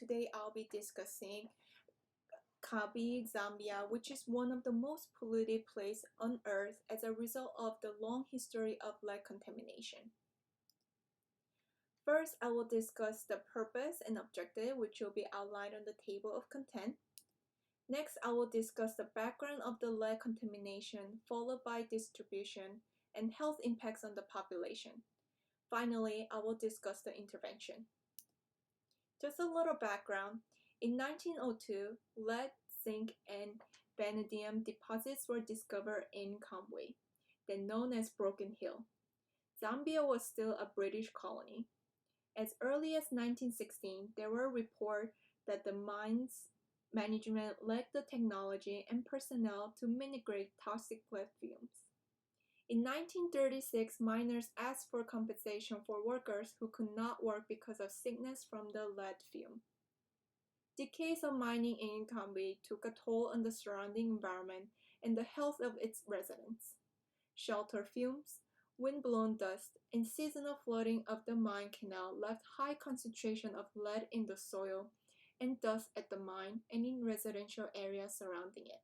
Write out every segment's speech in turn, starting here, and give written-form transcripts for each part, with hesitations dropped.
today I'll be discussing Kabwe, Zambia, which is one of the most polluted places on Earth as a result of the long history of lead contamination. First, I will discuss the purpose and objective, which will be outlined on the table of content. Next, I will discuss the background of the lead contamination, followed by distribution and health impacts on the population. Finally, I will discuss the intervention. Just a little background. In 1902, lead, zinc, and vanadium deposits were discovered in Kabwe, then known as Broken Hill. Zambia was still a British colony. As early as 1916, there were reports that the mine's management lacked the technology and personnel to mitigate toxic lead fumes. In 1936, miners asked for compensation for workers who could not work because of sickness from the lead fume. Decades of mining in Kabwe took a toll on the surrounding environment and the health of its residents. Shelter fumes, wind-blown dust, and seasonal flooding of the mine canal left high concentration of lead in the soil and dust at the mine and in residential areas surrounding it.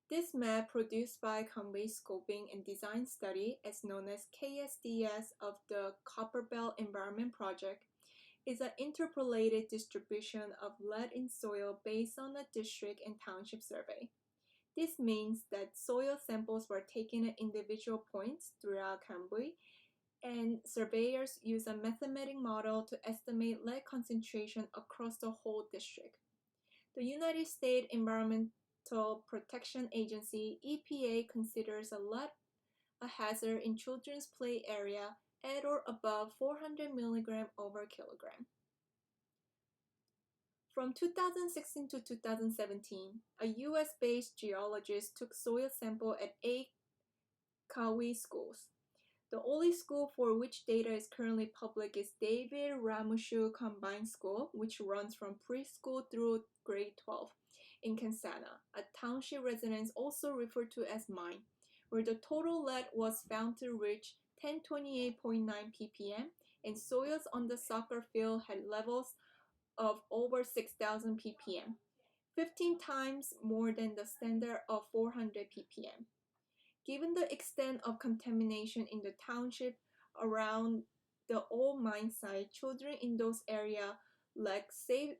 This map, produced by Kabwe Scoping and Design Study, as known as KSDS of the Copperbelt Environment Project, is an interpolated distribution of lead in soil based on a district and township survey. This means that soil samples were taken at individual points throughout Kabwe, and surveyors use a mathematical model to estimate lead concentration across the whole district. The United States Environmental Protection Agency (EPA) considers lead a hazard in children's play area at or above 400 mg over kilogram. From 2016 to 2017, a US-based geologist took soil sample at 8 Kabwe schools. The only school for which data is currently public is David Ramushu Combined School, which runs from preschool through grade 12 in Kansana, a township residents also referred to as mine, where the total lead was found to reach 1028.9 ppm, and soils on the soccer field had levels of over 6,000 ppm, 15 times more than the standard of 400 ppm. Given the extent of contamination in the township around the old mine site, children in those areas lack safe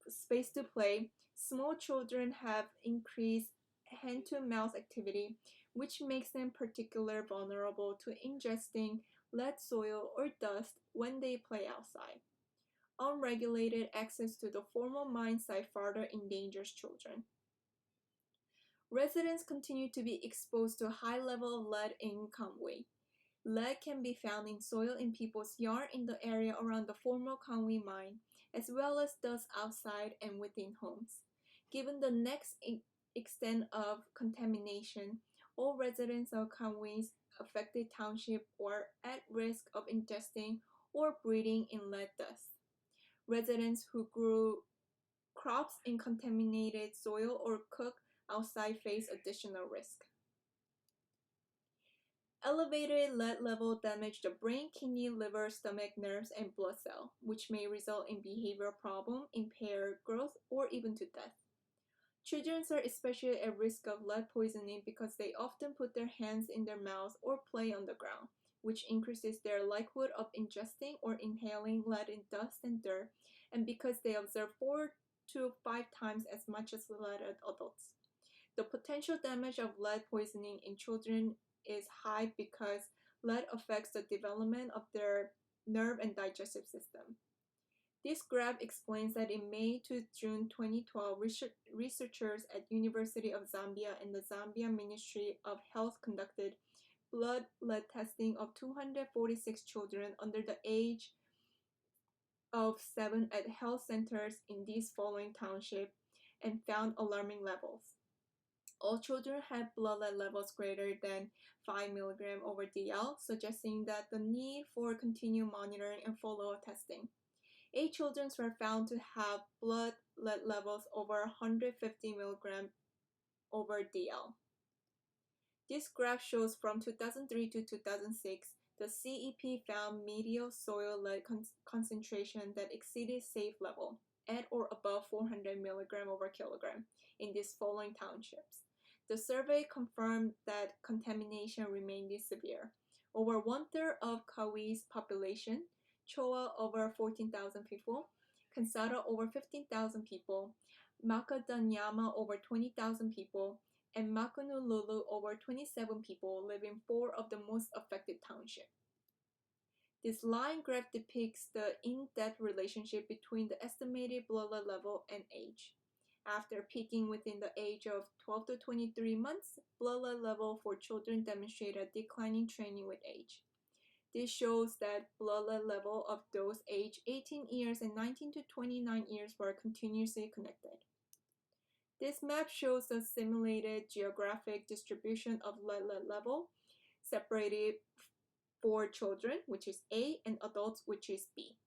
space to play. Small children have increased hand-to-mouth activity, which makes them particularly vulnerable to ingesting lead soil or dust when they play outside. Unregulated access to the former mine site further endangers children. Residents continue to be exposed to a high level of lead in Kabwe. Lead can be found in soil in people's yard in the area around the former Kabwe mine, as well as dust outside and within homes. Given the next extent of contamination, all residents of Kabwe's affected township are at risk of ingesting or breathing in lead dust. Residents who grew crops in contaminated soil or cook outside face additional risk. Elevated lead level damage the brain, kidney, liver, stomach, nerves, and blood cell, which may result in behavioral problem, impaired growth, or even to death. Children are especially at risk of lead poisoning because they often put their hands in their mouths or play on the ground, which increases their likelihood of ingesting or inhaling lead in dust and dirt, and because they absorb 4 to 5 times as much as lead as adults. The potential damage of lead poisoning in children is high because lead affects the development of their nerve and digestive system. This graph explains that in May to June 2012, researchers at University of Zambia and the Zambia Ministry of Health conducted blood lead testing of 246 children under the age of 7 at health centers in these following townships and found alarming levels. All children had blood lead levels greater than 5 mg over dl, suggesting that the need for continued monitoring and follow-up testing. 8 children were found to have blood lead levels over 150 mg over dl. This graph shows from 2003 to 2006 The CEP found medial soil lead concentration that exceeded safe level at or above 400 mg over kilogram in these following townships. The survey confirmed that contamination remained severe. Over one-third of Kabwe's population, Choa over 14,000 people, Kansara over 15,000 people, Makadanyama over 20,000 people, and Makunululu over 27 people live in 4 of the most affected townships. This line graph depicts the in-depth relationship between the estimated blood lead level and age. After peaking within the age of 12 to 23 months, blood lead level for children demonstrate a declining trend with age. This shows that blood lead level of those aged 18 years and 19 to 29 years were continuously connected. This map shows the simulated geographic distribution of lead level, separated for children, which is A, and adults, which is B.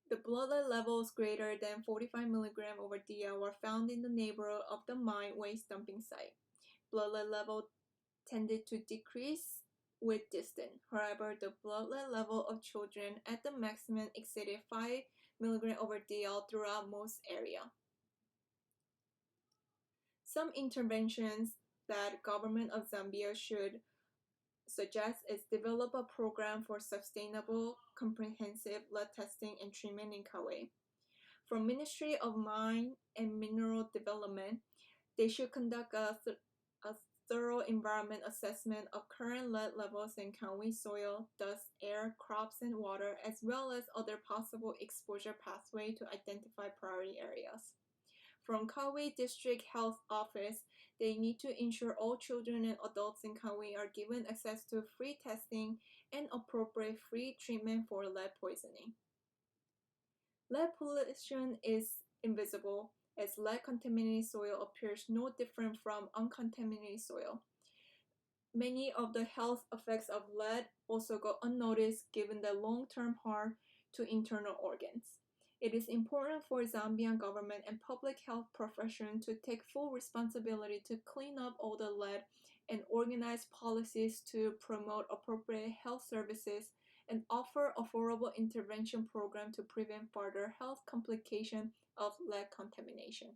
The blood lead levels greater than 45 mg over DL were found in the neighborhood of the mine waste dumping site. Blood lead level tended to decrease with distance. However, the blood lead level of children at the maximum exceeded 5 mg over DL throughout most area. Some interventions that government of Zambia should suggest is develop a program for sustainable, comprehensive lead testing and treatment in Kabwe. From Ministry of Mine and Mineral Development, they should conduct a thorough environment assessment of current lead levels in Kabwe soil, dust, air, crops, and water, as well as other possible exposure pathway to identify priority areas. From Kabwe District Health Office, they need to ensure all children and adults in Kabwe are given access to free testing and appropriate free treatment for lead poisoning. Lead pollution is invisible, as lead contaminated soil appears no different from uncontaminated soil. Many of the health effects of lead also go unnoticed given the long-term harm to internal organs. It is important for Zambian government and public health profession to take full responsibility to clean up all the lead and organize policies to promote appropriate health services and offer affordable intervention program to prevent further health complications of lead contamination.